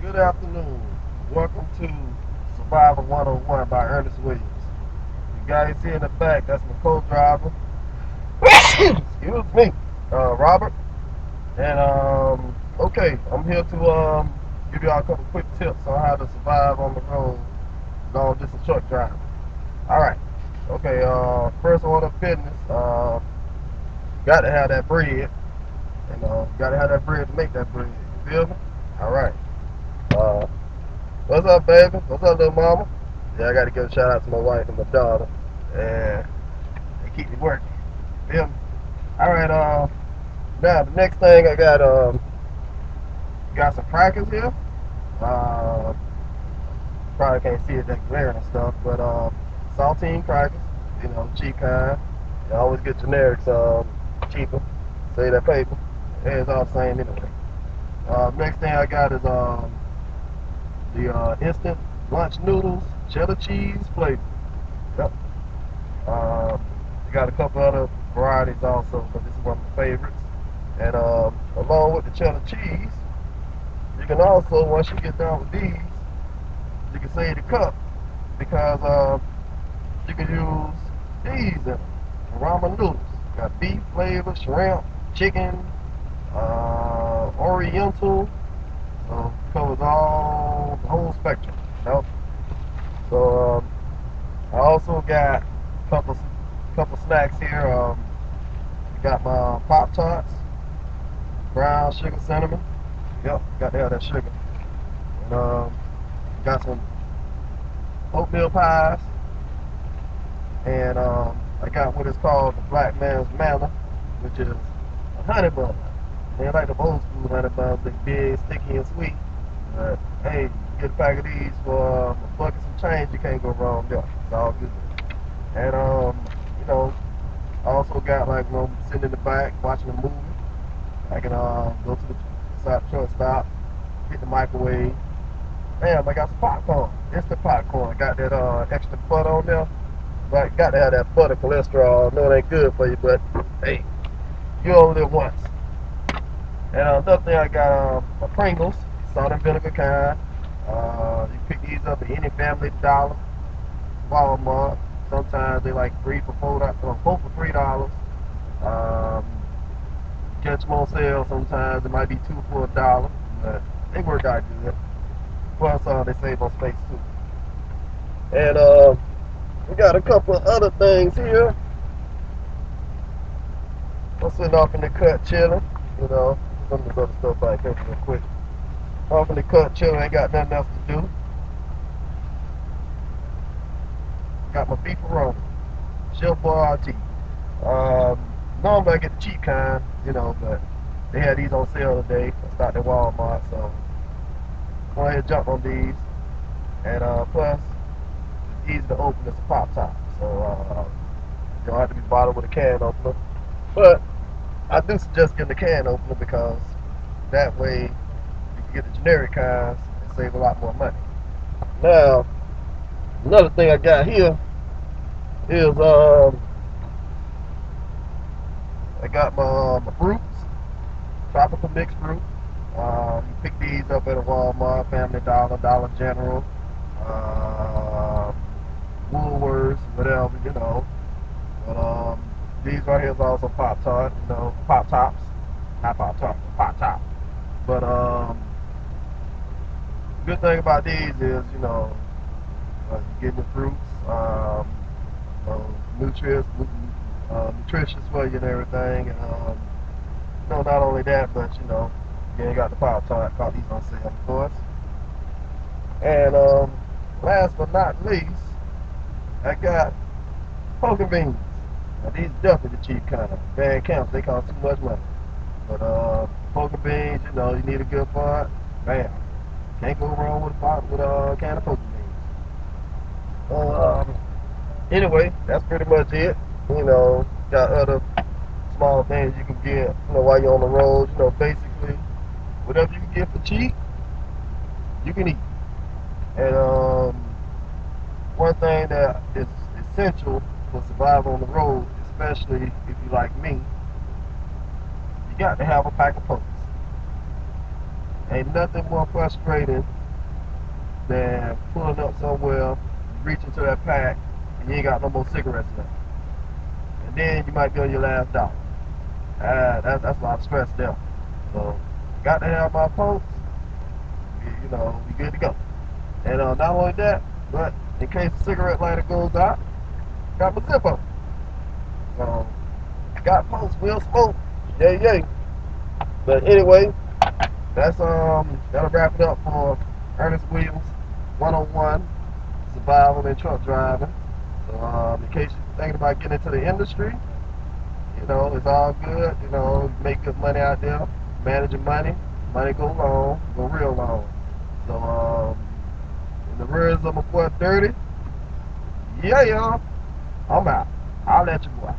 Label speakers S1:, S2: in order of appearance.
S1: Good afternoon. Welcome to Survival 101 by Ernest Williams. You guys see in the back, that's my co-driver. Excuse me, Robert. And okay, I'm here to give y'all a couple quick tips on how to survive on the road long distance truck driving. All right. Okay. First order of business. Got to have that bread. Got to have that bread to make that bread. You feel me? All right. Uh, What's up, baby? What's up, little mama? Yeah, I got to give a shout out to my wife and my daughter. And they keep me working. Feel me? All right. Now the next thing I got some crackers here. Uh, Probably can't see it that glaring and stuff, but saltine crackers. You know, cheap kind. You always get generics cheaper. Save that paper. It's all the same anyway. Next thing I got is the instant lunch noodles, cheddar cheese flavor. Yep. We got a couple other varieties also, but this is one of my favorites. And along with the cheddar cheese, you can also, once you get done with these, you can save the cup because you can use these in them. Ramen noodles. Got beef flavor, shrimp, chicken, oriental. So covers all the whole spectrum. You know? So I also got a couple snacks here. I got my Pop Tarts, brown sugar cinnamon. Yep, got to have that sugar. And got some oatmeal pies. And I got what is called the Black Man's Manna, which is a honey bun. They like the old school honey buns, they big, sticky, and sweet. But hey, you get a pack of these for a buck and some change, you can't go wrong there. It's all good. And I also got like sitting in the back watching a movie. I can go to the side truck stop, hit the microwave. Bam, I got some popcorn. Instant popcorn. I got that extra butter on there. But got to have that butter cholesterol. I know it ain't good for you, but hey, you only live once. And another thing, I got my Pringles, salt and vinegar kind. You pick these up at any Family Dollar, Walmart. Sometimes they like three for four for $3. Catch them on sale. Sometimes it might be two for $1, but they work out good. Plus, they save on space too. And we got a couple of other things here. I'm sitting off in the cut chilling, you know. Some of this other stuff back here real quick. Off in the cut chilling, ain't got nothing else to do. Got my beefaroni, Chef Boyardee. Normally I get the cheap kind, you know, but they had these on sale today. I stopped at Walmart, so go ahead and jump on these. And plus, it's easy to open as a pop top, so you don't have to be bothered with a can opener. But I do suggest getting the can opener because that way you can get the generic kinds and save a lot more money. Now, another thing I got here is I got my fruits, tropical mixed fruit. You pick these up at a Walmart, Family Dollar, Dollar General, Woolworths, whatever, you know. But these right here is also Pop Tart, you know, Pop Tops, not Pop Tart, Pop Top. But the good thing about these is, you know, you get your fruits, you know, nutritious for you and everything. And you know, not only that, but you know, you ain't got the Pop Tart. Caught these on sale, of course. And last but not least, I got poker beans. Now these definitely the cheap kind. Bad camps, they cost too much money. But poker beans, you know, you need a good part. Bam, can't go wrong with a can of poker beans. Anyway, that's pretty much it. You know, got other small things you can get, you know, while you're on the road. You know, basically, whatever you can get for cheap, you can eat. And one thing that is essential for survival on the road, especially if you like me, you got to have a pack of pokers. Ain't nothing more frustrating than pulling up somewhere, reaching to that pack, and you ain't got no more cigarettes left. And then you might be on your last dollar. That's a lot of stress there. So, got to have my folks, you know, we good to go. And not only that, but in case the cigarette lighter goes out, got my Zippo. So, got folks, we'll smoke. Yay, yay. But anyway, that'll wrap it up for Ernest Williams 101 survival and truck driving. So in case you're thinking about getting into the industry, you know, it's all good. You know, make good money out there, managing money. Money go long, go real long. So in the words of my boy Dirty, yeah, y'all, I'm out. I'll let you go out.